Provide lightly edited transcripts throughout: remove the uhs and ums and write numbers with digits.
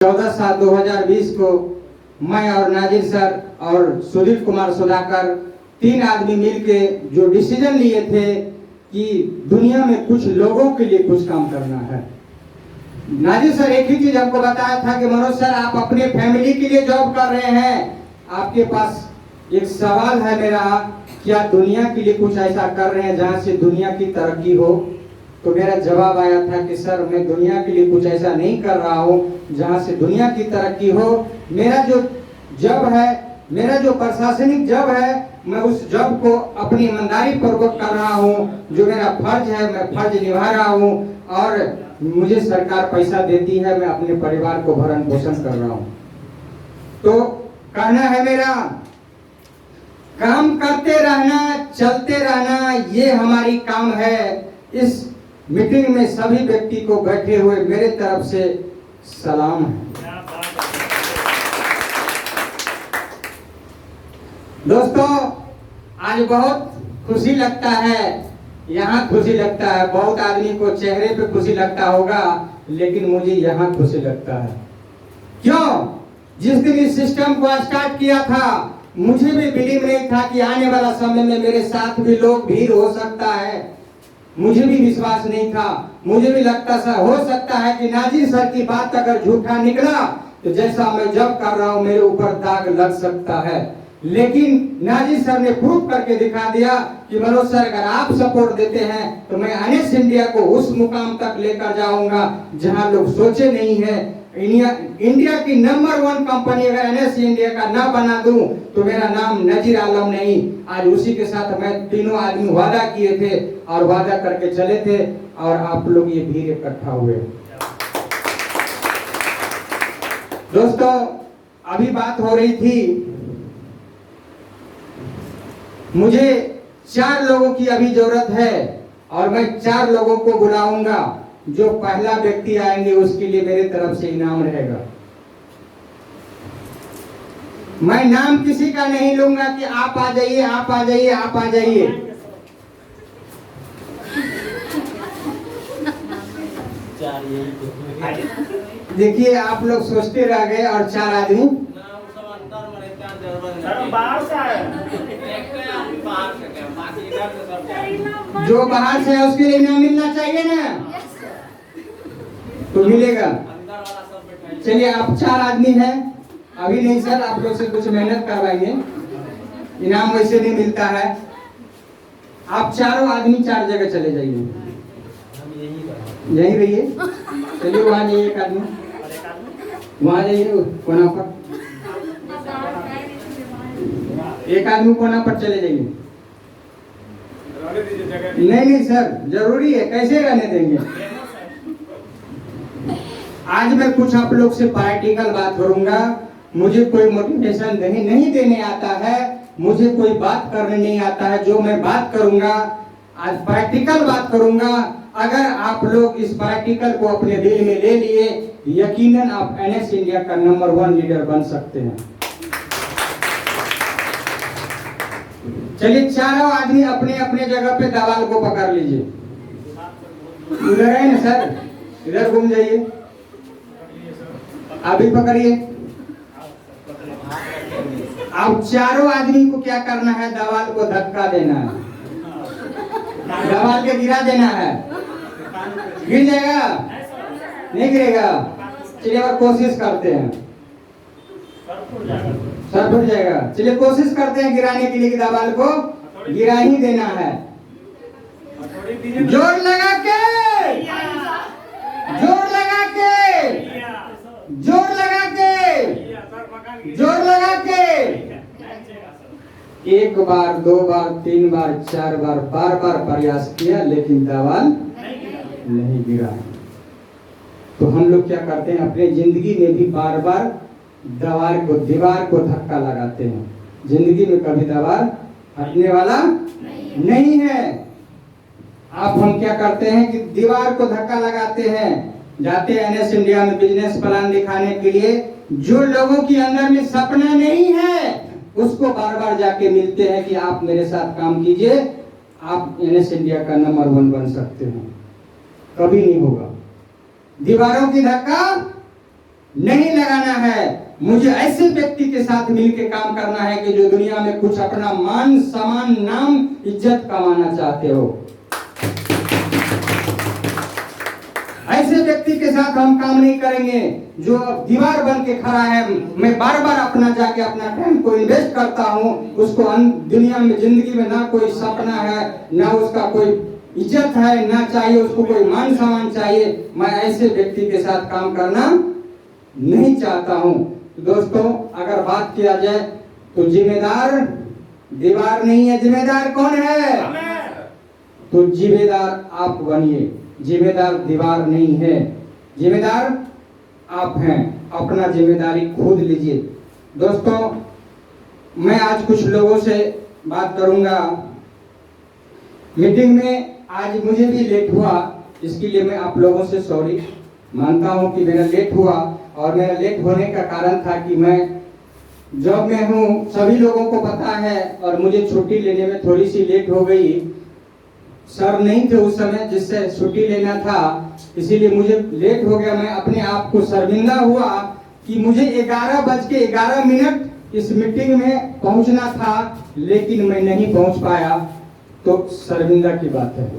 14/7/2020 को मैं और नाजिर सर और सुधीर कुमार सुधाकर 3 आदमी मिलके जो डिसीजन लिए थे कि दुनिया में कुछ लोगों के लिए कुछ काम करना है। नाजिर सर एक ही चीज हमको बताया था कि मनोज सर आप अपने फैमिली के लिए जॉब कर रहे हैं, आपके पास एक सवाल है मेरा, क्या दुनिया के लिए कुछ ऐसा कर रहे हैं जहां से दुनिया की तरक्की हो? तो मेरा जवाब आया था कि सर मैं दुनिया के लिए कुछ ऐसा नहीं कर रहा हूं जहां से दुनिया की तरक्की हो। मेरा जो जॉब है, मेरा जो प्रशासनिक जॉब है, मैं उस जॉब को अपनी ईमानदारी पूर्वक कर रहा हूं। जो मेरा फर्ज है मैं फर्ज निभा रहा हूं और मुझे सरकार पैसा देती है, मैं अपने परिवार को भरण पोषण कर रहा हूं। तो कहना है मेरा, काम करते रहना, चलते रहना, ये हमारी काम है। इस मीटिंग में सभी व्यक्ति को बैठे हुए मेरे तरफ से सलाम है। दोस्तों आज बहुत खुशी लगता है, यहाँ खुशी लगता है, बहुत आदमी को चेहरे पे खुशी लगता होगा, लेकिन मुझे यहाँ खुशी लगता है। क्यों? जिस दिन इस सिस्टम को स्टार्ट किया था मुझे भी बिलीव नहीं था कि आने वाला समय में मेरे साथ भी लोग भीड़ हो सकता है। मुझे भी विश्वास नहीं था, मुझे भी लगता सा हो सकता है कि नाजिर सर की बात अगर झूठा निकला तो जैसा मैं जब कर रहा हूं मेरे ऊपर दाग लग सकता है। लेकिन नाजिर सर ने प्रूव करके दिखा दिया कि मनोज सर अगर आप सपोर्ट देते हैं तो मैं एनएस इंडिया को उस मुकाम तक लेकर जाऊंगा जहां लोग सोचे नहीं है। इंडिया की नंबर 1 कंपनी अगर एनएस इंडिया का ना बना दूं तो मेरा नाम नजीर आलम नहीं। आज उसी के साथ मैं तीनों आदमी वादा किए थे और वादा करके चले थे और आप लोग ये भीड़ इकट्ठा हुए। दोस्तों अभी बात हो रही थी, मुझे 4 लोगों की अभी जरूरत है और मैं 4 लोगों को बुलाऊंगा। जो पहला व्यक्ति आएंगे उसके लिए मेरे तरफ से इनाम रहेगा। मैं नाम किसी का नहीं लूंगा कि आप आ जाइए, आप आ जाइए, आप आ जाइए। देखिए आप लोग सोचते रह गए और 4 आदमी जो बाहर से है उसके लिए इनाम मिलना चाहिए ना, तो मिलेगा। चलिए आप 4 आदमी हैं, अभी नहीं सर आप लोग से कुछ मेहनत करवाएंगे, इनाम वैसे नहीं मिलता है। आप चारों आदमी 4 जगह चले जाइए, यहीं रहिए। चलिए वहां जाइए, एक आदमी वहां जाइए कोना पर, एक आदमी कोना पर चले जाइए। नहीं सर जरूरी है, कैसे रहने देंगे। आज मैं कुछ आप लोग से प्रैक्टिकल बात करूंगा। मुझे कोई मोटिवेशन नहीं देने आता है, मुझे कोई बात करने नहीं आता है। जो मैं बात करूंगा आज प्रैक्टिकल बात करूंगा। अगर आप लोग इस प्रैक्टिकल को अपने दिल में ले लिए, यकीनन आप एनएस इंडिया का नंबर 1 लीडर बन सकते हैं। चलिए चारों आदमी अपने अपने जगह पे दवाल को पकड़ लीजिए। उधर है ना सर, इधर घूम जाइए, अभी पकड़िए। अब चारों आदमी को क्या करना है, दवाल को धक्का देना है, दवाल के गिरा देना है। गिर जाएगा? नहीं गिरेगा। चलिए और कोशिश करते हैं, सर फट जाएगा। चलिए कोशिश करते हैं गिराने के लिए, दवाल को गिरा ही देना है। जोर लगा के, जोर लगा के, जोर लगा के, जोर लगा के। 1 बार 2 बार 3 बार 4 बार बार बार प्रयास किया लेकिन दवाल नहीं गिरा। तो हम लोग क्या करते हैं, अपने जिंदगी में भी बार बार दीवार को धक्का लगाते हैं। जिंदगी में कभी दीवार हटने वाला नहीं है। अब हम क्या करते हैं कि दीवार को धक्का लगाते हैं। जाते हैं एनएस इंडिया में बिजनेस प्लान दिखाने के लिए। जो लोगों के अंदर में सपना नहीं है उसको बार बार जाके मिलते हैं कि आप मेरे साथ काम कीजिए, आप एनएस इंडिया का नंबर 1 बन सकते हैं। कभी नहीं होगा। दीवारों की धक्का नहीं लगाना है। मुझे ऐसे व्यक्ति के साथ मिलकर काम करना है कि जो दुनिया में कुछ अपना मान सम्मान नाम इज्जत कमाना चाहते हो। ऐसे व्यक्ति के साथ हम काम नहीं करेंगे जो दीवार बन के खड़ा है। मैं बार बार अपना जाके अपना टाइम को इन्वेस्ट करता हूँ, उसको दुनिया में जिंदगी में ना कोई सपना है, ना उसका कोई इज्जत है, ना चाहिए उसको कोई मान सम्मान चाहिए। मैं ऐसे व्यक्ति के साथ काम करना नहीं चाहता हूँ। दोस्तों, अगर बात किया जाए तो जिम्मेदार दीवार नहीं है, जिम्मेदार कौन है? तो जिम्मेदार आप बनिए, जिम्मेदार दीवार नहीं है, जिम्मेदार आप हैं। अपना जिम्मेदारी खुद लीजिए। दोस्तों, मैं आज कुछ लोगों से बात करूंगा। मीटिंग में आज मुझे भी लेट हुआ, इसके लिए मैं आप लोगों से सॉरी मानता हूं कि मेरा लेट हुआ। और मेरा लेट होने का कारण था कि मैं जॉब में हूं, सभी लोगों को पता है, और मुझे छुट्टी लेने में थोड़ी सी लेट हो गई। सर नहीं थे उस समय जिससे छुट्टी लेना था, इसीलिए मुझे लेट हो गया। मैं अपने आप को शर्मिंदा हुआ कि मुझे 11:11 इस मीटिंग में पहुंचना था, लेकिन मैं नहीं पहुंच पाया। तो शर्मिंदा की बात है।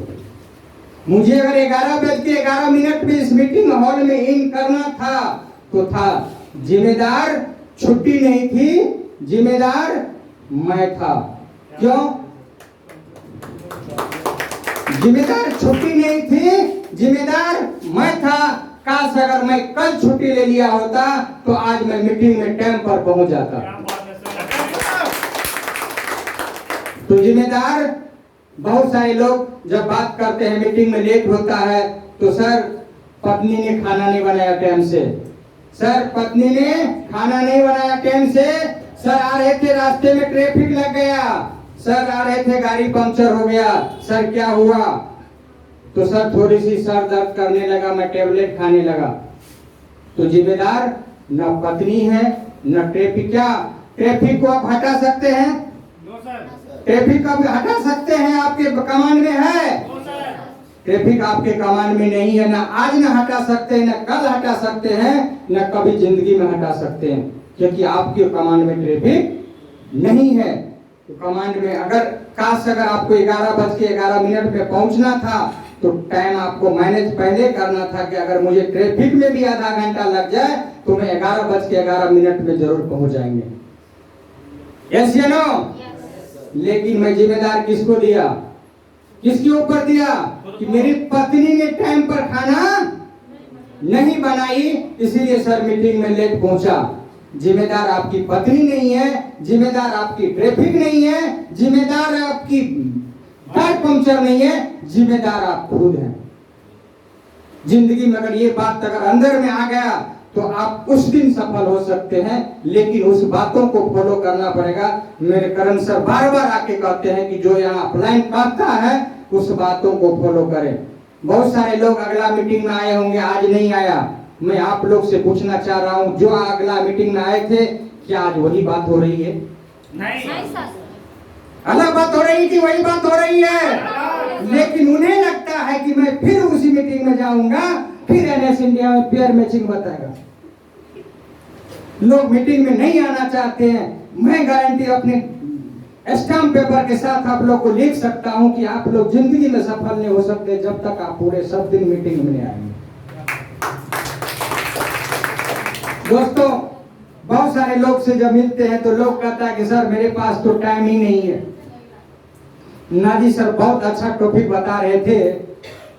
मुझे अगर 11:11 में इस मीटिंग हॉल में इन करना था तो था। जिम्मेदार छुट्टी नहीं थी, जिम्मेदार मैं था। क्यों? जिम्मेदार छुट्टी नहीं थी, जिम्मेदार मैं था। काश अगर मैं कल छुट्टी ले लिया होता तो आज मैं मीटिंग में टाइम पर पहुंच जाता। तो जिम्मेदार बहुत सारे लोग जब बात करते हैं मीटिंग में लेट होता है तो सर पत्नी ने खाना नहीं बनाया टाइम से, सर पत्नी ने खाना नहीं बनाया टाइम से, सर आ रहे थे रास्ते में ट्रैफिक लग गया, सर आ रहे थे गाड़ी पंक्चर हो गया, सर क्या हुआ? तो सर थोड़ी सी सर दर्द करने लगा, मैं टेबलेट खाने लगा। तो जिम्मेदार न पत्नी है न ट्रैफिक। क्या ट्रैफिक को आप हटा सकते हैं? ट्रैफिक आप हटा सकते हैं? आपके कमांड में है? ट्रैफिक आपके कमांड में नहीं है। ना आज न हटा सकते हैं, न कल हटा सकते हैं, न कभी जिंदगी में हटा सकते हैं, क्योंकि आपके कमांड में ट्रैफिक नहीं है। तो कमांड में अगर आपको 11:11 में पहुंचना था तो टाइम आपको मैनेज पहले करना था कि अगर मुझे ट्रैफिक में भी आधा घंटा लग जाए तो मैं 11:11 में जरूर पहुंच जाएंगे। यस या नो? लेकिन मैं जिम्मेदार किसको दिया? किसके ऊपर दिया? कि मेरी पत्नी ने टाइम पर खाना नहीं बनाई, इसीलिए सर मीटिंग में लेट पहुंचा। जिम्मेदार आपकी पत्नी नहीं है, जिम्मेदार आपकी ट्रैफिक नहीं है, जिम्मेदार आपकी टायर पंक्चर नहीं है, जिम्मेदार आप खुद हैं। जिंदगी में अगर ये बात अगर अंदर में आ गया तो आप उस दिन सफल हो सकते हैं, लेकिन उस बातों को फॉलो करना पड़ेगा। मेरे करण सर बार बार आके कहते हैं कि जो यहाँ अपलाइन करता है उस बातों को फॉलो करें। बहुत सारे लोग अगला मीटिंग में आए होंगे, आज नहीं आया। मैं आप लोग से पूछना चाह रहा हूँ, जो अगला मीटिंग में आए थे, क्या आज वही बात हो रही है? नहीं सर, अलग बात हो रही थी, वही बात हो रही है। लेकिन उन्हें लगता है कि मैं फिर उसी मीटिंग में जाऊंगा, फिर एनएस इंडिया में पेयर मैचिंग बताएगा। लोग मीटिंग में नहीं आना चाहते हैं। मैं गारंटी अपने स्टाम्प पेपर के साथ आप लोग को लिख सकता हूं कि आप लोग जिंदगी में सफल नहीं हो सकते जब तक आप पूरे सब दिन मीटिंग में नहीं आएंगे। दोस्तों, बहुत सारे लोग से जब मिलते हैं तो लोग कहता है कि सर मेरे पास तो टाइम ही नहीं है। नाजी सर बहुत अच्छा टॉपिक बता रहे थे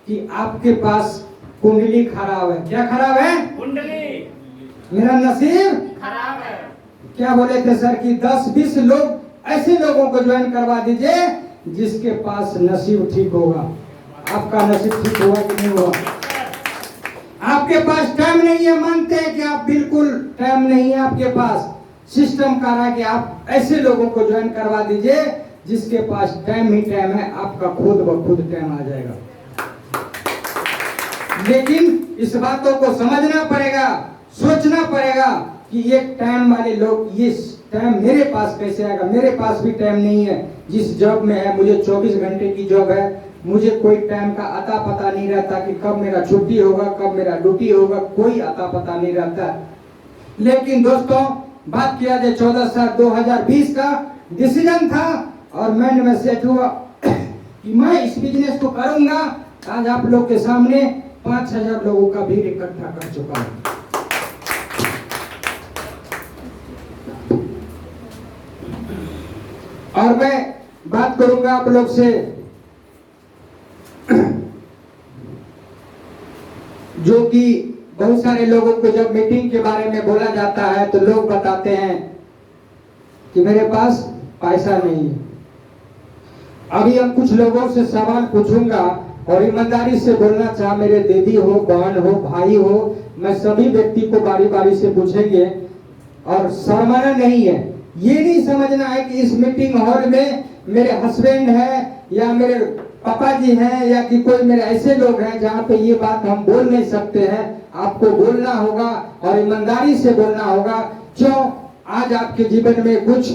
कि आपके पास कुंडली खराब है। क्या खराब है? कुंडली। मेरा नसीब खराब है। क्या बोले थे सर कि 10-20 लोग ऐसे लोगों को ज्वाइन करवा दीजिए जिसके पास नसीब ठीक होगा। आपका नसीब ठीक हुआ कि नहीं हुआ? आपके पास टाइम नहीं है, मानते हैं कि आप बिल्कुल टाइम नहीं है आपके पास। सिस्टम कह रहा है कि आप ऐसे लोगों को ज्वाइन करवा दीजिए जिसके पास टाइम ही टाइम है, आपका खुद ब खुद टाइम आ जाएगा। लेकिन इस बातों को समझना पड़ेगा, सोचना पड़ेगा कि ये टाइम वाले लोग, ये टाइम मेरे पास कैसे आएगा? मेरे पास भी टाइम नहीं है। जिस जॉब में है, मुझे 24 घंटे की जॉब है, मुझे कोई टाइम का अता पता नहीं रहता कि कब मेरा छुट्टी होगा, कब मेरा ड्यूटी होगा, कोई अता पता नहीं रहता। लेकिन दोस्तों बात किया जाए 14/7/2020 का डिसीजन था और माइंड में सेट हुआ कि मैं इस बिजनेस को करूंगा। आज आप लोग के सामने 5000 लोगों का भीड़ इकट्ठा कर चुका हूं। और मैं बात करूंगा आप लोग से जो कि बहुत सारे लोगों को जब मीटिंग के बारे में बोला जाता है तो लोग बताते हैं कि मेरे पास पैसा नहीं है। अभी हम कुछ लोगों से सवाल पूछूंगा और ईमानदारी से बोलना चाह, मेरे दीदी हो, बहन हो, भाई हो, मैं सभी व्यक्ति को बारी बारी से पूछेंगे और शर्माना नहीं है। ये नहीं समझना है कि इस मीटिंग हॉल में मेरे हस्बैंड है या मेरे पापा जी हैं या कि कोई मेरे ऐसे लोग हैं जहाँ पे ये बात हम बोल नहीं सकते हैं। आपको बोलना होगा और ईमानदारी से बोलना होगा। क्यों? आज आपके जीवन में कुछ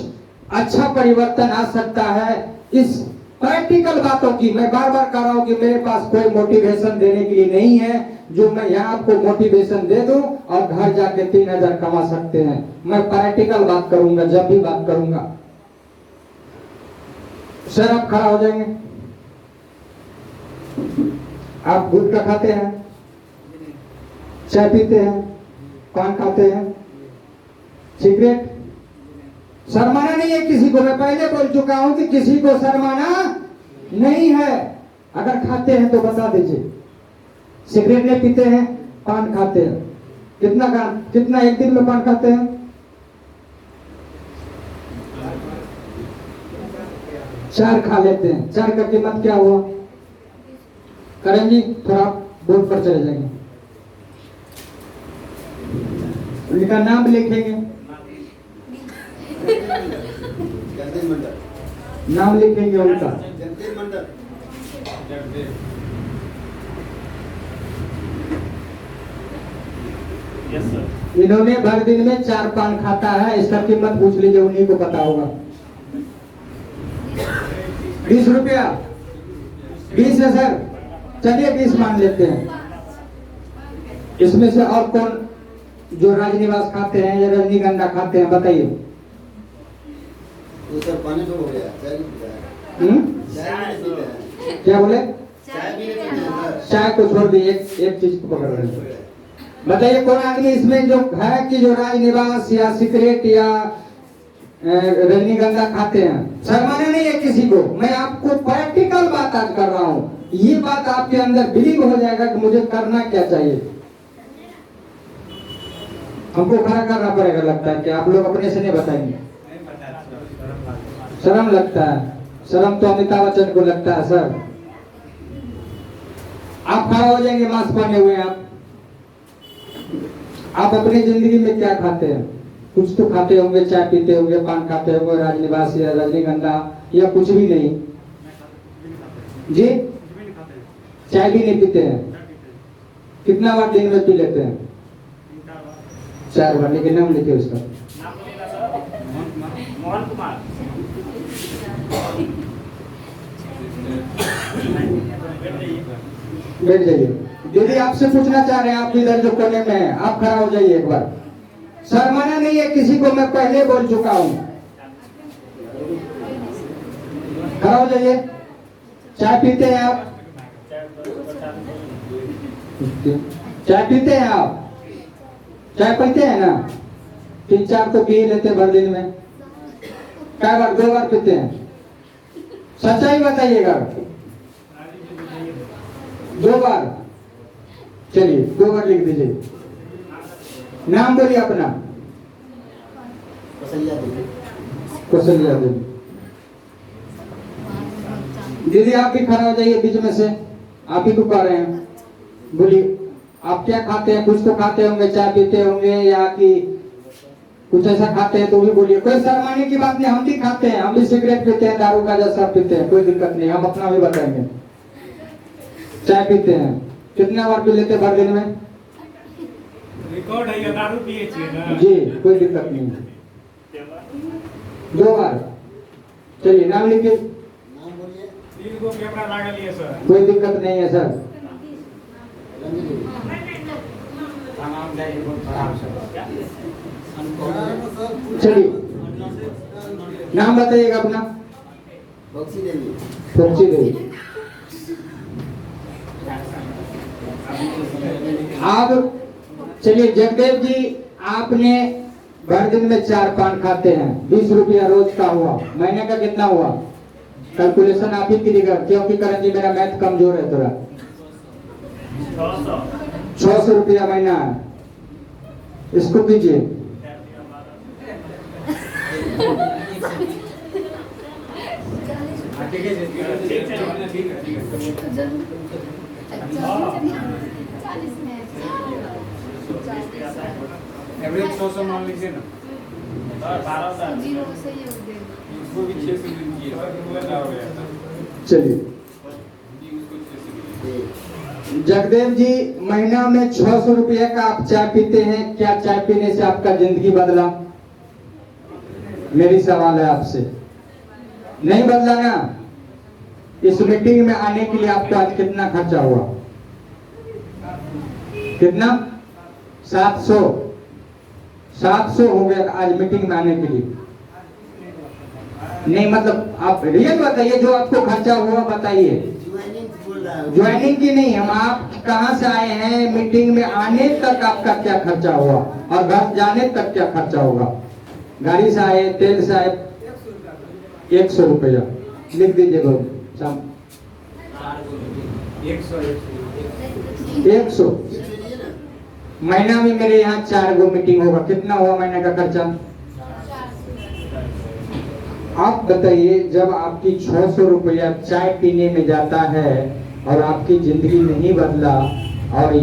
अच्छा परिवर्तन आ सकता है। इस प्रैक्टिकल बातों की मैं बार बार कह रहा हूं कि मेरे पास कोई मोटिवेशन देने के लिए नहीं है जो मैं यहाँ आपको मोटिवेशन दे दूं और घर जाके 3000 कमा सकते हैं। मैं प्रैक्टिकल बात करूंगा जब भी बात करूंगा। सर आप खड़ा हो जाएंगे। आप गुटखा खाते हैं, चाय पीते हैं, पान खाते हैं, सिगरेट? शर्माना नहीं है किसी को। मैं पहले बोल चुका हूं कि किसी को शर्माना नहीं है। अगर खाते हैं तो बता दीजिए। सिगरेट नहीं पीते हैं, पान खाते हैं। कितना एक दिन में पान खाते हैं? 4 खा लेते हैं। 4 का कीमत क्या हुआ? करण जी थोड़ा बोर्ड पर चले जाएंगे, उनका नाम लिखेंगे। नाम लिखेंगे उनका। इन्होंने भर दिन में 4 पान खाता है। इसका कीमत पूछ लीजिए, उन्हीं को पता होगा। 20 रुपया? 20 है सर, चलिए 20 मान लेते हैं। इसमें से और कौन जो राजनिवास खाते हैं या रजनीगंधा खाते हैं बताइए। तो सर पानी तो हो गया, चाय क्या बोले? चाय चाय को छोड़ दिए, एक चीज को पकड़ रहे हैं। बताइए कौन आदमी इसमें जो है कि जो राजनिवास या सिगरेट या रजनीगंधा खाते हैं? शर्माना नहीं है किसी को। मैं आपको प्रैक्टिकल बात आज कर रहा हूँ। ये बात आपके अंदर बिलीव हो जाएगा कि मुझे करना क्या चाहिए। हमको खड़ा करना पड़ेगा। लगता है कि आप लोग अपने से नहीं बताएंगे। शर्म लगता है। शर्म तो अमिताभ बच्चन को लगता है सर। आप खड़ा हो जाएंगे, मास्क पहने हुए। आप अपनी जिंदगी में क्या खाते हैं? कुछ तो खाते होंगे, चाय पीते होंगे, पान खाते होंगे, राजनिवास या रजनीगंधा या कुछ भी नहीं जी। चाय भी नहीं पीते हैं। कितना बार दिन में पी लेते हैं? 4 बार। लेकिन नाम लिखिए उसका। मोहन कुमार। बैठ जाइए। दीदी आपसे पूछना चाह रहे हैं, आप इधर जो कोने में हैं, आप खड़ा हो जाइए एक बार। शर्माना नहीं है किसी को, मैं पहले बोल चुका हूं। खड़ा हो जाइए। चाय पीते हैं आप? चाय पीते हैं आप? चाय पीते हैं ना? 3-4 तो पी लेते भर दिन में। क्या बार? 2 बार पीते हैं? सच्चाई बताइएगा। 2 बार? चलिए 2 बार लिख दीजिए। नाम बोलिए अपना। कौशल्या देवी। दीदी आप भी खड़ा हो जाइए बीच में से। आप ही को कह रहे हैं, बोलिए आप क्या खाते हैं? कुछ तो खाते होंगे, चाय पीते होंगे या कि कुछ ऐसा खाते हैं तो भी बोलिए। कोई शर्माने की बात नहीं। हम भी खाते हैं, हम भी सिगरेट पीते हैं, दारू का जैसा पीते हैं, कोई दिक्कत नहीं। हम अपना भी बताएंगे। चाय पीते हैं, कितना बार पी लेते भर दिन में? रिकॉर्ड है, दारू पिए छिए ना जी, कोई दिक्कत नहीं। 2 बार? चलिए नाम लिखिए। नाम बोलिए। 3 गो कैमरा लागल है सर। कोई दिक्कत नहीं है सर। नाम जाइए बहुत खराब सर। चलिए नाम बताइएगा अपना। बक्सी देवी। फोक्सी देवी। अब चलिए जगदेव जी, आपने भर दिन में 4 पान खाते हैं, 20 रुपया रोज का हुआ, महीने का कितना हुआ? कैलकुलेशन आप ही कीजिएगा, क्योंकि करण जी मेरा मैथ कमजोर है थोड़ा। 600 रुपया महीना है, इसको कीजिए। एवरेज 100 मान लीजिए ना। चलिए जगदेव जी, महीना में 600 रुपये का आप चाय पीते हैं, क्या चाय पीने से आपका जिंदगी बदला? मेरी सवाल है आपसे, नहीं बदला ना? इस मीटिंग में आने के लिए आपका आज कितना खर्चा हुआ? कितना? 700 हो गया आज मीटिंग में आने के लिए। नहीं मतलब आप रियल बताइए, जो आपको खर्चा हुआ बताइए। ज्वाइनिंग की नहीं, हम आप कहां से आए हैं, मीटिंग में आने तक आपका क्या खर्चा हुआ और घर जाने तक क्या खर्चा होगा? गाड़ी से आए, तेल से आए, 100 रुपया लिख दीजिए। 100 महीना में मेरे यहाँ 4 गो मीटिंग होगा, कितना हुआ महीने का खर्चा? आप बताइए, जब आपकी 600 रुपया चाय पीने में जाता है और आपकी जिंदगी नहीं बदला, और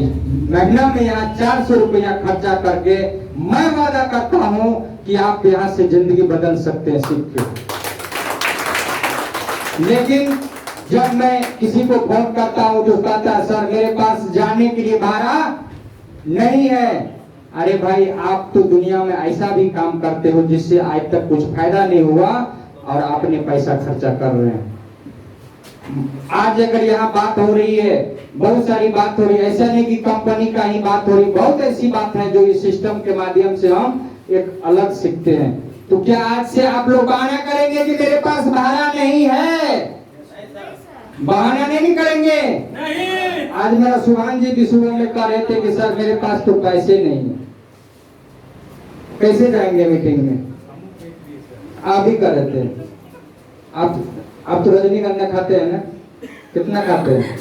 महीना में यहाँ 400 रुपया खर्चा करके मैं वादा करता हूं कि आप यहाँ से जिंदगी बदल सकते हैं सीख के। लेकिन जब मैं किसी को फोन करता हूं जो कहता है सर मेरे पास जाने के लिए भाड़ा नहीं है, अरे भाई आप तो दुनिया में ऐसा भी काम करते हो जिससे आज तक कुछ फायदा नहीं हुआ और आपने पैसा खर्चा कर रहे हैं। आज अगर यहाँ बात हो रही है, बहुत सारी बात हो रही है, ऐसा नहीं कि कंपनी का ही बात हो रही, बहुत ऐसी बात है जो इस सिस्टम के माध्यम से हम एक अलग सीखते हैं। तो क्या आज से आप लोग बहाना करेंगे कि मेरे पास भाड़ा नहीं है? बहाना नहीं करेंगे। नहीं। आज मेरा सुभान जी भी सुबह में कह रहे थे कि सर मेरे पास तो पैसे नहीं है, कैसे जाएंगे मीटिंग में? आप ही कर रहे थे। आप तो रजनीगंधा खाते हैं ना? कितना खाते हैं?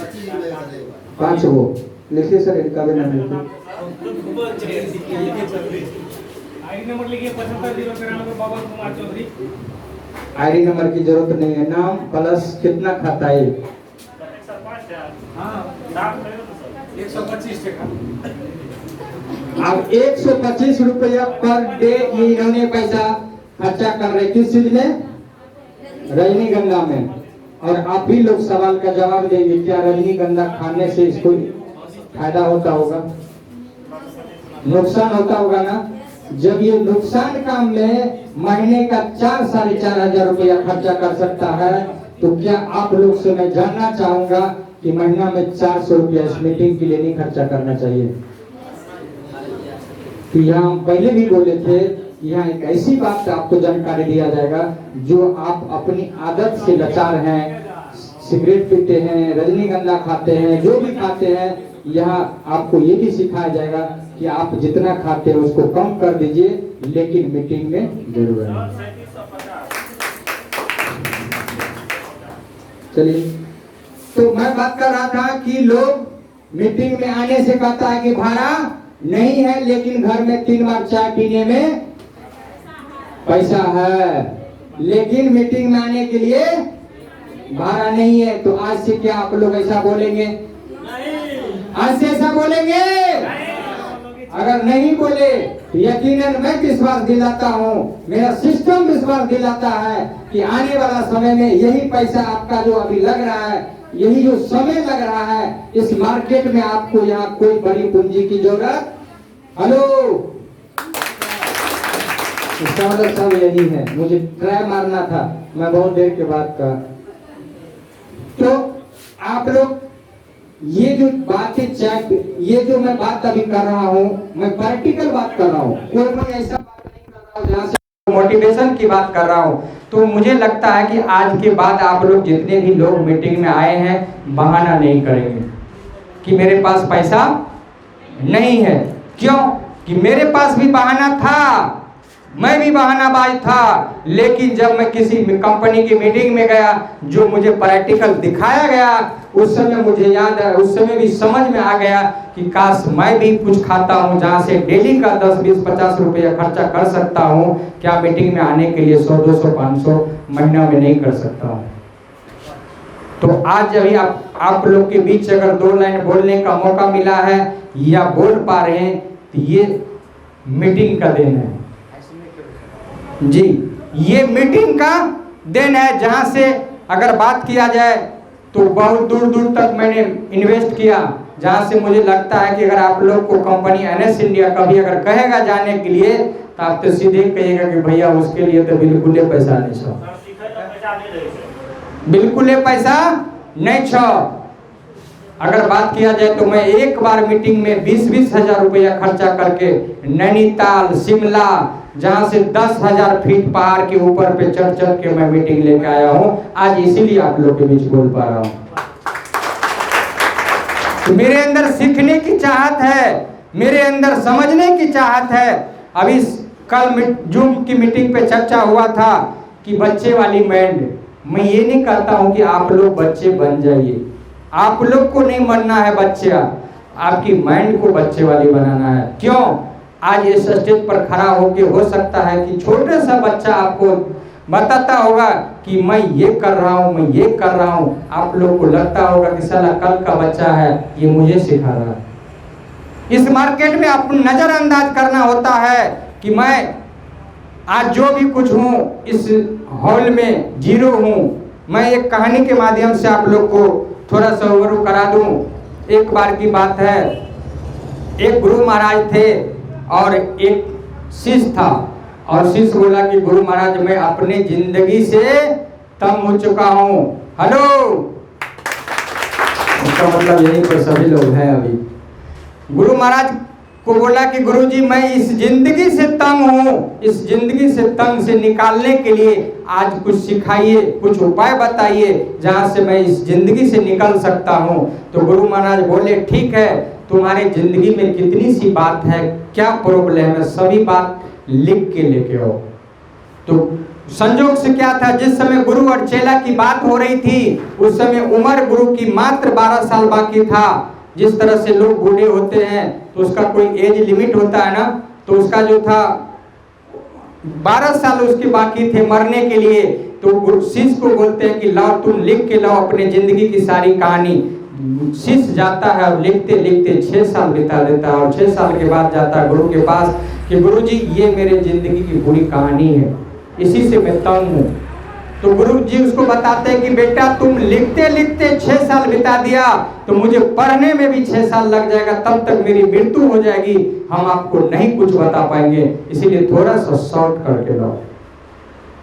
5 गो लिखिए सर, इनका भी नाम लिखिए। आईडी नंबर लिखिए 75 बाबा कुमार चौधरी। आईडी नंबर की जरूरत नहीं है, नाम प्लस कितना खाता है? 125 टका। अब 125 रुपया पर डे ये इन्होंने पैसा खर्चा कर रहे, किस चीज में? रजनीगंधा में। और आप भी लोग सवाल का जवाब देंगे, क्या रजनीगंधा खाने से इसको फायदा होता होगा? नुकसान होता होगा ना? जब ये नुकसान काम में महीने का 4-4.5 हजार रुपया खर्चा कर सकता है, तो क्या आप लोग से मैं जानना चाहूंगा कि महीना में 400 रुपया इस मीटिंग के लिए नहीं खर्चा करना चाहिए? तो यहाँ हम पहले भी बोले थे, यहाँ एक ऐसी बात आपको जानकारी दिया जाएगा, जो आप अपनी आदत से लाचार हैं, सिगरेट पीते हैं, रजनीगंधा खाते हैं, जो भी खाते हैं, यहाँ आपको ये भी सिखाया जाएगा कि आप जितना खाते हैं उसको कम कर दीजिए, लेकिन मीटिंग में जरूर है। चलिए, तो मैं बात कर रहा था कि लोग मीटिंग में आने से कहता है कि भाड़ा नहीं है, लेकिन घर में 3 बार चाय पीने में पैसा है, लेकिन मीटिंग में आने के लिए भाड़ा नहीं है। तो आज से क्या आप लोग ऐसा बोलेंगे? आज से ऐसा बोलेंगे? अगर नहीं बोले, यकीनन मैं विश्वास दिलाता हूँ, मेरा सिस्टम विश्वास दिलाता है कि आने वाला समय में यही पैसा आपका जो अभी लग रहा है, यही जो समय लग रहा है, इस मार्केट में आपको यहाँ कोई बड़ी पूंजी की जरूरत। हेलो, इसका मतलब सब यही है। मुझे ट्राई मारना था, मैं बहुत देर के बाद का। तो आप लोग ये जो बातें ये जो मैं बात अभी कर रहा हूँ, मैं प्रैक्टिकल बात कर रहा हूँ, कोई ऐसा मोटिवेशन की बात कर रहा हूँ। तो मुझे लगता है कि आज के बाद आप लोग जितने भी लोग मीटिंग में आए हैं बहाना नहीं करेंगे कि मेरे पास पैसा नहीं है। क्यों कि मेरे पास भी बहाना था, मैं भी बहानाबाज था, लेकिन जब मैं किसी कंपनी की मीटिंग में गया, जो मुझे प्रैक्टिकल दिखाया गया, उस समय मुझे याद है, उस समय भी समझ में आ गया कि काश मैं भी कुछ खाता हूँ जहाँ से डेली का 10, 20, 50 रुपया खर्चा कर सकता हूँ, क्या मीटिंग में आने के लिए 100, 200, 500 महीना में नहीं कर सकता हूँ। तो आज अभी आप लोग के बीच अगर 2 लाइन बोलने का मौका मिला है या बोल पा रहे हैं तो ये मीटिंग का देन है जी, ये मीटिंग का देन है। जहां से अगर बात किया जाए तो बहुत दूर दूर तक मैंने इन्वेस्ट किया, जहां से मुझे लगता है कि अगर आप लोग को कंपनी NS इंडिया कभी अगर कहेगा जाने के लिए तो आप तो सीधे कहिएगा कि भैया उसके लिए तो बिल्कुल ही पैसा नहीं छो, बिल्कुल ही पैसा नहीं छो। अगर बात किया जाए तो मैं एक बार मीटिंग में 20-20 हजार रुपया खर्चा करके नैनीताल, शिमला, जहां से 10,000 फीट पहाड़ के ऊपर पे चढ़ के मैं मीटिंग लेके आया हूं। आज इसीलिए आप लोग के बीच बोल पा रहा हूं। तो मेरे अंदर सीखने की चाहत है, मेरे अंदर समझने की चाहत है। अभी कल जूम की मीटिंग पे चर्चा हुआ था कि बच्चे वाली माइंड। मैं ये नहीं कहता हूं कि आप लोग बच्चे बन जाइए, आप लोग को नहीं बनना है बच्चा, आपकी माइंड को बच्चे वाली बनाना है। क्यों? आज इस स्टेज पर खड़ा होके हो सकता है कि छोटे सा बच्चा आपको बताता होगा कि मैं ये कर रहा हूँ, मैं ये कर रहा हूँ। आप लोग को लगता होगा कि साला कल का बच्चा है, ये मुझे सिखा रहा है। इस मार्केट में आप नजरअंदाज करना होता है कि मैं आज जो भी कुछ हूँ इस हॉल में जीरो हूँ। मैं एक कहानी के माध्यम से आप लोग को थोड़ा सा ओवरव्यू करा दूं। एक बार की बात है, एक गुरु महाराज थे और एक शिष्य था, और शिष्य बोला कि गुरु महाराज मैं अपनी जिंदगी से तंग हो चुका हूं। हेलो, इसका मतलब यही पर सभी लोग हैं। अभी गुरु महाराज को बोला कि गुरुजी मैं इस जिंदगी से तंग हूँ, इस जिंदगी से तंग से निकालने के लिए आज कुछ सिखाइए, कुछ उपाय बताइए जहाँ से मैं इस जिंदगी से निकल सकता हूँ। तो गुरु महाराज बोले ठीक है, तुम्हारी जिंदगी में कितनी सी बात है, क्या प्रॉब्लम है, सभी बात लिख के लेके आओ। तो संजोग से क्या था, जिस समय गुरु और चेला की बात हो रही थी उस समय उम्र गुरु की मात्र 12 साल बाकी था। जिस तरह से लोग बूढ़े होते हैं तो उसका कोई एज लिमिट होता है ना, तो उसका जो था 12 साल उसके बाकी थे मरने के लिए। तो गुरु शिष्य को बोलते हैं कि लाओ तुम लिख के लाओ अपने जिंदगी की सारी कहानी। शिष्य जाता है और लिखते लिखते 6 साल बिता देता है, और 6 साल के बाद जाता है गुरु के पास कि गुरुजी ये मेरे जिंदगी की पूरी कहानी है, इसी से मैं तंग हूँ। तो गुरु जी उसको बताते हैं कि बेटा तुम लिखते लिखते 6 साल बिता दिया, तो मुझे पढ़ने में भी 6 साल लग जाएगा, तब तक मेरी मृत्यु हो जाएगी, हम आपको नहीं कुछ बता पाएंगे, इसीलिए थोड़ा सा शॉर्ट करके लो।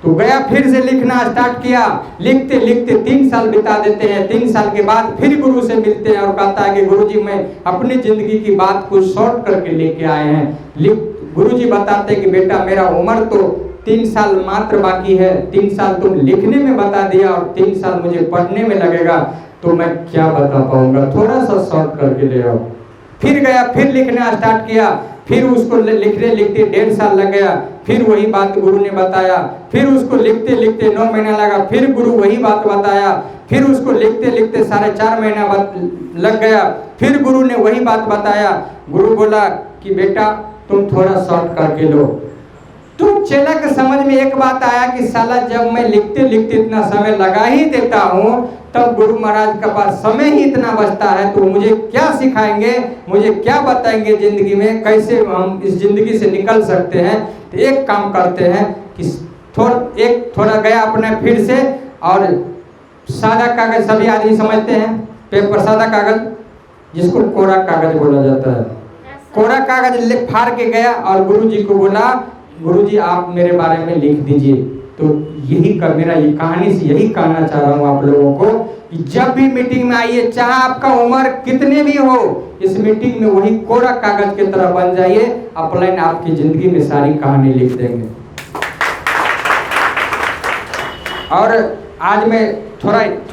तो गया, फिर से लिखना स्टार्ट किया, लिखते लिखते 3 साल बिता देते हैं। 3 साल के बाद फिर गुरु से मिलते हैं और कहता है कि गुरुजी मैं अपनी जिंदगी की बात कुछ शॉर्ट करके लेके आए हैं। गुरुजी बताते हैं कि बेटा मेरा उम्र तो 3 साल मात्र बाकी है, 3 साल तुम लिखने में बता दिया और 3 साल मुझे पढ़ने में लगेगा, तो मैं क्या बता पाऊंगा, थोड़ा सा शॉर्ट करके ले आओ। फिर गया, फिर लिखना स्टार्ट किया, फिर उसको लिखते लिखते 1.5 साल लग गया, फिर वही बात गुरु ने बताया। फिर उसको लिखते लिखते 9 महीना लगा, फिर गुरु वही बात बताया। फिर उसको लिखते लिखते 4.5 महीना लग गया, फिर गुरु ने वही बात बताया। गुरु बोला कि बेटा तुम थोड़ा शॉर्ट करके लो। तो चेला के समझ में एक बात आया कि साला जब मैं लिखते लिखते इतना समय लगा ही देता हूँ, तब गुरु महाराज के पास समय ही इतना बचता है, तो मुझे क्या सिखाएंगे, मुझे क्या बताएंगे जिंदगी में, कैसे हम इस जिंदगी से निकल सकते हैं। तो एक काम करते हैं कि थोड़ा गया अपने फिर से, और सादा कागज सभी आदमी समझते हैं, पेपर सादा कागज जिसको कोरा कागज बोला जाता है, कोरा कागज फाड़ के गया और गुरु जी को बोला गुरुजी आप मेरे बारे में लिख दीजिए। तो यही मेरा ये कहानी से यही कहना चाह रहा हूँ आप लोगों को कि जब भी मीटिंग में आइए, चाहे आपका उम्र कितने भी हो, इस मीटिंग में वही कोरा कागज की तरह बन जाइए, अपलाइन आपकी जिंदगी में सारी कहानी लिख देंगे। और आज मैं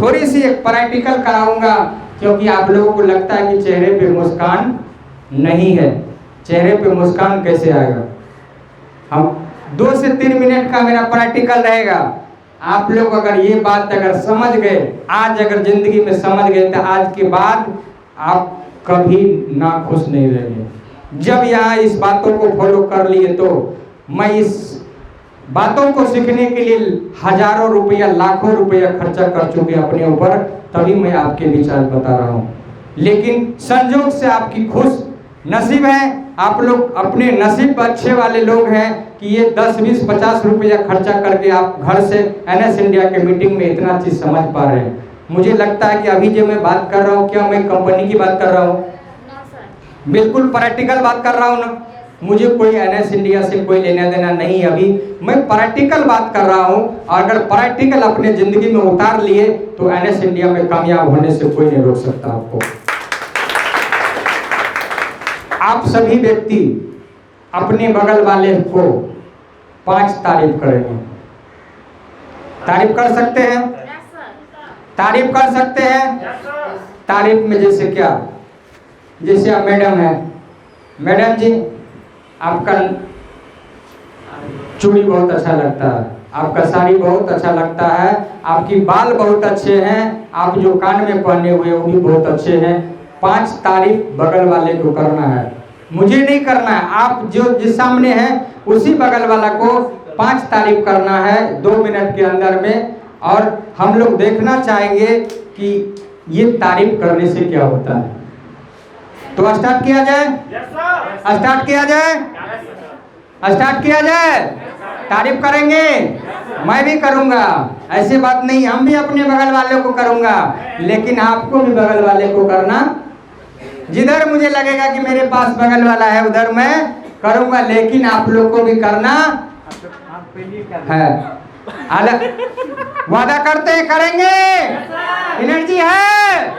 थोड़ी सी एक प्रैक्टिकल कराऊंगा, क्योंकि आप लोगों को लगता है कि चेहरे पे मुस्कान नहीं है। चेहरे पे मुस्कान कैसे आएगा? हम 2 से 3 मिनट का मेरा प्रैक्टिकल रहेगा। आप लोग अगर ये बात अगर समझ गए, आज अगर जिंदगी में समझ गए, तो आज के बाद आप कभी नाखुश नहीं रहेंगे। जब यहाँ इस बातों को फॉलो कर लिए, तो मैं इस बातों को सीखने के लिए हजारों रुपया, लाखों रुपया खर्चा कर चुके अपने ऊपर, तभी मैं आपके विचार बता रहा हूँ। लेकिन संजोग से आपकी खुश नसीब है, आप लोग अपने नसीब अच्छे वाले लोग हैं कि ये 10, 20, 50 रुपया खर्चा करके आप घर से NS इंडिया के मीटिंग में इतना चीज़ समझ पा रहे हैं। मुझे लगता है कि अभी जो मैं बात कर रहा हूँ, क्या मैं कंपनी की बात कर रहा हूँ? बिल्कुल प्रैक्टिकल बात कर रहा हूँ ना। मुझे कोई NS इंडिया से कोई लेना देना नहीं। अभी मैं प्रैक्टिकल बात कर रहा हूँ, और अगर प्रैक्टिकल अपने ज़िंदगी में उतार लिए तो NS इंडिया में कामयाब होने से कोई नहीं रोक सकता आपको। आप सभी व्यक्ति अपने बगल वाले को 5 तारीफ करेंगे। तारीफ कर सकते हैं? तारीफ कर सकते हैं? तारीफ में जैसे क्या? जैसे आप मैडम है, मैडम जी आपका चूड़ी बहुत अच्छा लगता है, आपका साड़ी बहुत अच्छा लगता है, आपकी बाल बहुत अच्छे हैं, आप जो कान में पहने हुए वो भी बहुत अच्छे हैं। 5 तारीफ बगल वाले को करना है, मुझे नहीं करना है। आप जो जिस सामने हैं उसी बगल वाला को 5 तारीफ करना है 2 मिनट के अंदर में। और हम लोग देखना चाहेंगे कि ये तारीफ करने से क्या होता है। तो स्टार्ट किया जाए? स्टार्ट किया जाए? स्टार्ट किया जाए? तारीफ करेंगे? मैं भी करूंगा, ऐसी बात नहीं, हम भी अपने बगल वाले को करूंगा, लेकिन आपको भी बगल वाले को करना। जिधर मुझे लगेगा कि मेरे पास बगल वाला है उधर मैं करूंगा, लेकिन आप लोग को भी करना है। वादा करते हैं करेंगे? एनर्जी है?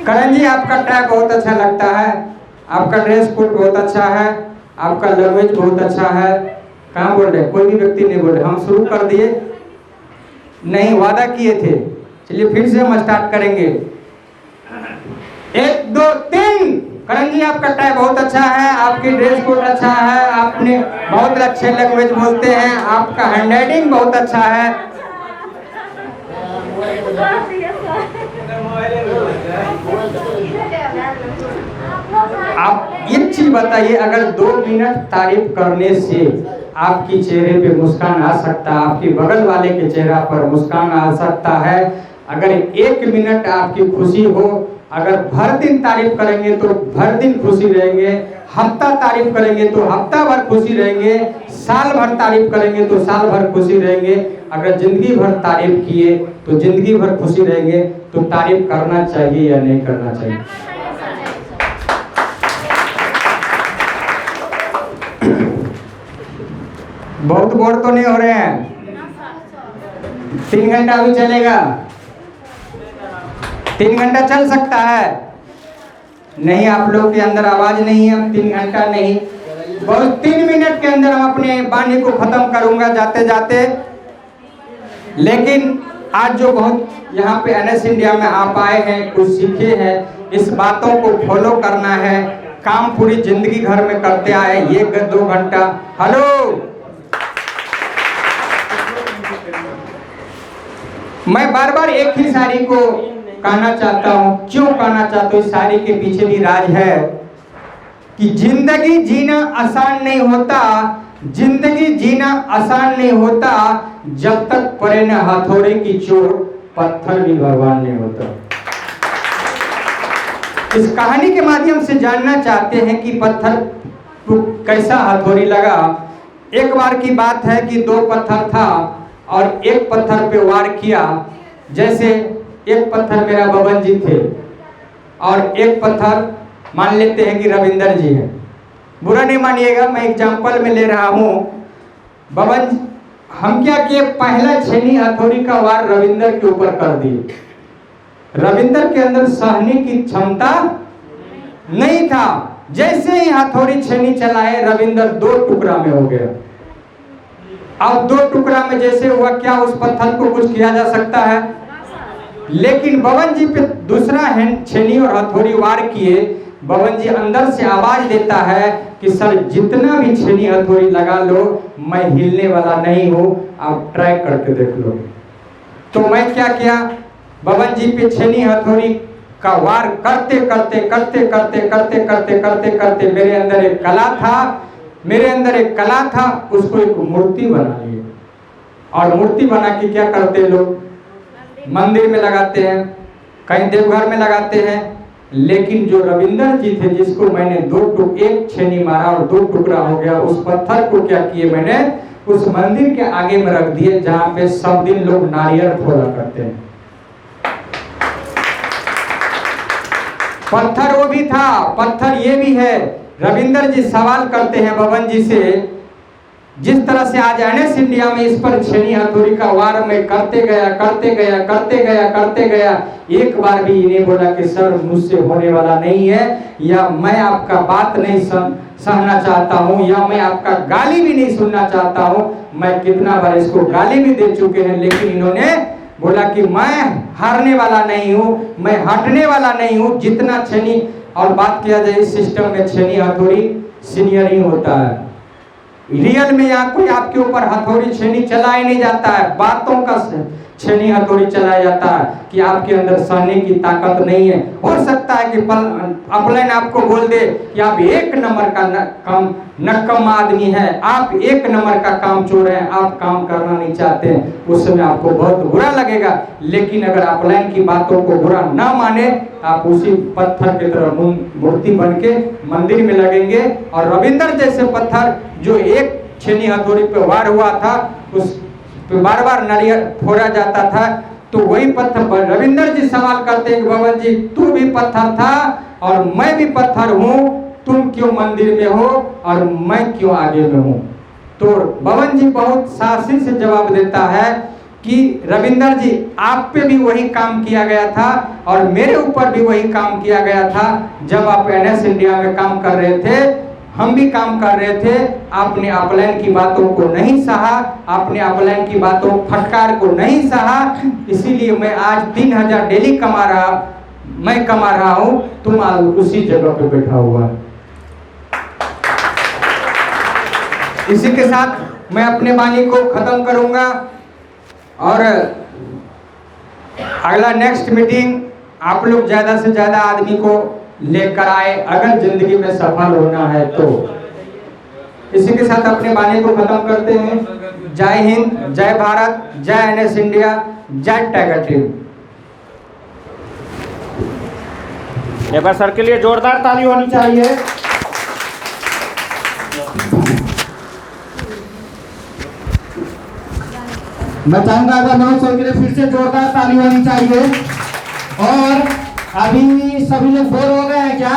करण जी आपका टैग बहुत अच्छा लगता है, आपका ड्रेस कोड बहुत अच्छा है, आपका लैंग्वेज बहुत अच्छा है। कहाँ बोल रहे? कोई भी व्यक्ति नहीं बोल रहे। हम शुरू कर दिए? नहीं, वादा किए थे। चलिए फिर से हम स्टार्ट करेंगे। 1, 2, 3। करण जी आपका टैग बहुत अच्छा है, आपकी ड्रेस कोड अच्छा है, आपने बहुत अच्छे लैंग्वेज बोलते हैं, आपका हैंडराइटिंग बहुत अच्छा है। आप एक चीज बताइए, अगर 2 मिनट तारीफ करने से आपकी चेहरे पे मुस्कान आ सकता है, आपके बगल वाले के चेहरा पर मुस्कान आ सकता है, अगर 1 मिनट आपकी खुशी हो, अगर भर दिन तारीफ करेंगे तो भर दिन खुशी रहेंगे, हफ्ता तारीफ करेंगे तो हफ्ता भर खुशी रहेंगे, साल भर तारीफ करेंगे तो साल भर खुशी रहेंगे, अगर जिंदगी भर तारीफ किए तो जिंदगी भर खुशी रहेंगे। तो तारीफ करना चाहिए या नहीं करना चाहिए? बहुत बोर तो नहीं हो रहे हैं? 3 घंटा भी चलेगा? 3 घंटा चल सकता है? नहीं, आप लोग के अंदर आवाज नहीं है। 3 घंटा नहीं, बहुत 3 मिनट के अंदर हम अपने वाणी को खत्म करूंगा जाते जाते। लेकिन आज जो बहुत यहाँ पे NS इंडिया में आप आए हैं, कुछ सीखे हैं, इस बातों को फॉलो करना है। काम पूरी जिंदगी घर में करते आए, 1-2 घंटा। हेलो, मैं बार बार एक ही शायरी को कहना चाहता हूँ। क्यों कहना चाहता हूँ? इस शायरी के पीछे भी राज है कि जिंदगी जीना आसान नहीं होता, जिंदगी जीना आसान नहीं होता, जब तक पड़े न हथौड़े की चोट, पत्थर भी भगवान नहीं होता। इस कहानी के माध्यम से जानना चाहते हैं कि पत्थर को कैसा हथौड़ी लगा। एक बार की बात है कि 2 पत्थर था और एक पत्थर पे वार किया। जैसे एक पत्थर मेरा बबन जी थे और एक पत्थर मान लेते हैं कि रविंदर जी है। बुरा नहीं मानिएगा, मैं एग्जाम्पल में ले रहा हूँ। बबन हम क्या किए, पहला छेनी हथौड़ी का वार रविंदर के ऊपर कर दिए। रविंदर के अंदर सहने की क्षमता नहीं था। जैसे ही हथौड़ी छेनी चलाए, रविंदर 2 टुकड़ा में हो गया। अब 2 टुकड़ा में जैसे हुआ, क्या उस पत्थर को कुछ किया जा सकता है? लेकिन बबन जी पे दूसरा हैंड छेनी और हथौड़ी वार किए। बबन जी अंदर से आवाज देता है कि सर जितना भी छेनी हथौड़ी लगा लो, मैं हिलने वाला नहीं हूं, आप ट्राई करके देख लो। तो मैं क्या किया, बबन जी पे छेनी हथौड़ी का वार करते करते करते करते करते करते करते करते मेरे अंदर एक कला था, उसको एक मूर्ति बना लिए। और मूर्ति बना के क्या करते हैं लोग, मंदिर में लगाते हैं, कहीं देवघर में लगाते हैं। लेकिन जो रविंदर जी थे, जिसको मैंने एक छेनी मारा और 2 टुकड़ा हो गया, उस पत्थर को क्या किए, मैंने उस मंदिर के आगे में रख दिए जहां पे सब दिन लोग नारियल फोड़ा करते हैं। पत्थर वो भी था, पत्थर ये भी है। रविंदर जी सवाल करते हैं बबन जी से, जिस तरह से आज एनएस इंडिया में इस पर छेनी हथौड़ी का वार में करते गया, एक बार भी इन्हें बोला कि सर मुझसे होने वाला नहीं है, या मैं आपका बात नहीं सहना चाहता हूं, या मैं आपका गाली भी नहीं सुनना चाहता हूं। मैं कितना बार इसको गाली भी दे चुके हैं, लेकिन इन्होंने बोला कि मैं हारने वाला नहीं हूं, मैं हटने वाला नहीं हूं। जितना छेनी, और बात किया जाए इस सिस्टम में छेनी हथौड़ी सीनियर ही होता है। रियल में यहाँ कोई आपके ऊपर हथौड़ी छेनी चलाया नहीं जाता है, बातों का छेनी हथौड़ी चलाया जाता है कि आपके अंदर सहने की ताकत नहीं है। हो सकता है कि अपलाइन आपको बोल दे कि आप 1 नंबर का नक्कम आदमी है, आप 1 नंबर का काम चोर है, आप काम करना नहीं चाहते हैं, उस समय आपको बहुत बुरा लगेगा। लेकिन अगर अपलाइन की बातों को बुरा ना माने, आप उसी पत्थर की तरह मूर्ति बन के मंदिर में लगेंगे। और रविंदर जैसे पत्थर जो एक छेनी हथौड़ी पे वार हुआ था, उस पे बार बार नारियल फोड़ा जाता था, तो वही पत्थर पर रविंदर जी सवाल करते हैं कि बबन जी तू भी पत्थर था और मैं भी पत्थर हूँ, तुम क्यों मंदिर में हो और मैं क्यों आगे में हूँ? तो बबन जी बहुत साहसी से जवाब देता है कि रविंदर जी आप पे भी वही काम किया गया था और मेरे ऊपर भी वही काम किया गया था। जब आप एनएस इंडिया में काम कर रहे थे, हम भी काम कर रहे थे, आपने अपलाइन की बातों को नहीं सहा, आपने अपलाइन की बातों फटकार को नहीं सहा, इसीलिए मैं आज 3000 डेली मैं कमा रहा हूं, तुम आज उसी जगह पे बैठा हुआ। इसी के साथ मैं अपने वाणी को खत्म करूंगा और अगला नेक्स्ट मीटिंग आप लोग ज्यादा से ज्यादा आदमी को लेकर आए, अगर जिंदगी में सफल होना है तो। इसी के साथ अपने वाणी को खत्म करते हैं। जय हिंद, जय भारत, जय एनएस इंडिया, जय टाइगर टीम। एक बार सर के लिए जोरदार ताली होनी चाहिए। मैं चाहूंगा अगर मनोज सर के लिए फिर से जोरदार ताली होनी चाहिए। और अभी सभी लोग बोर हो गए हैं क्या?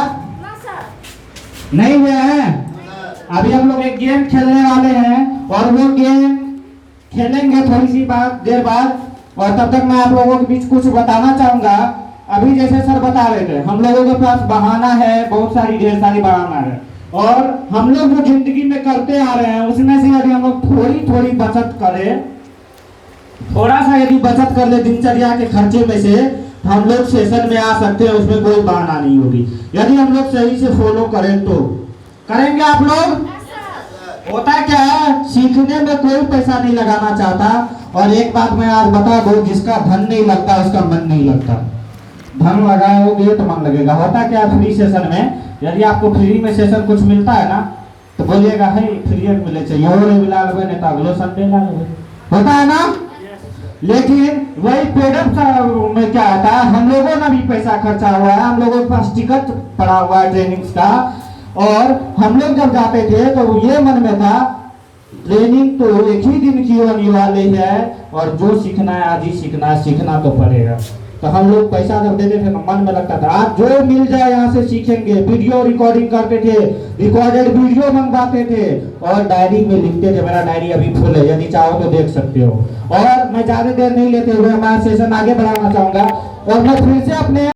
नहीं हुए हैं? अभी हम लोग एक गेम खेलने वाले हैं और वो गेम खेलेंगे थोड़ी सी देर बाद। और तब तक मैं आप लोगों के बीच कुछ बताना चाहूंगा। अभी जैसे सर बता रहे थे, हम लोगों के पास बहाना है, बहुत सारी ढेर सारी बहाना है, और हम लोग जो जिंदगी में करते आ रहे हैं उसमें से यदि हम लोग थोड़ी थोड़ी बचत करें, थोड़ा सा यदि बचत कर ले दिनचर्या के खर्चे में से, तो हम लोग सेशन में आ सकते हैं, उसमें कोई बहाना नहीं होगी। यदि हम लोग सही से फॉलो करें तो। करेंगे आप लोग? होता क्या है, सीखने में कोई पैसा नहीं लगाना चाहता। और एक बात मैं आज बता दूं, जिसका धन नहीं लगता उसका मन नहीं लगता। धन लगाओगे तो मन लगेगा। होता क्या है, फ्री सेशन में यदि आपको फ्री में सेशन कुछ मिलता है ना, तो बोलिएगा है फ्री मिले चाहिए, और नेता अगलो संडे ला होता है ना। लेकिन वही पेडअप में क्या आता है, हम लोगों ने भी पैसा खर्चा हुआ है, हम लोगों के पास टिकट पड़ा हुआ है ट्रेनिंग्स का, और हम लोग जब जाते थे तो ये मन में था ट्रेनिंग तो एक ही दिन की होने वाली है, और जो सीखना है आज ही सीखना है, सीखना तो पड़ेगा। तो हम लोग पैसा जब देते थे तो मन में लगता था आज जो मिल जाए यहाँ से सीखेंगे। वीडियो रिकॉर्डिंग करते थे, रिकॉर्डेड वीडियो मंगवाते थे और डायरी में लिखते थे। मेरा डायरी अभी फुल है, यदि चाहो तो देख सकते हो। और मैं ज्यादा देर नहीं लेते हुए हमारा सेशन आगे बढ़ाना चाहूंगा, और मैं फिर से अपने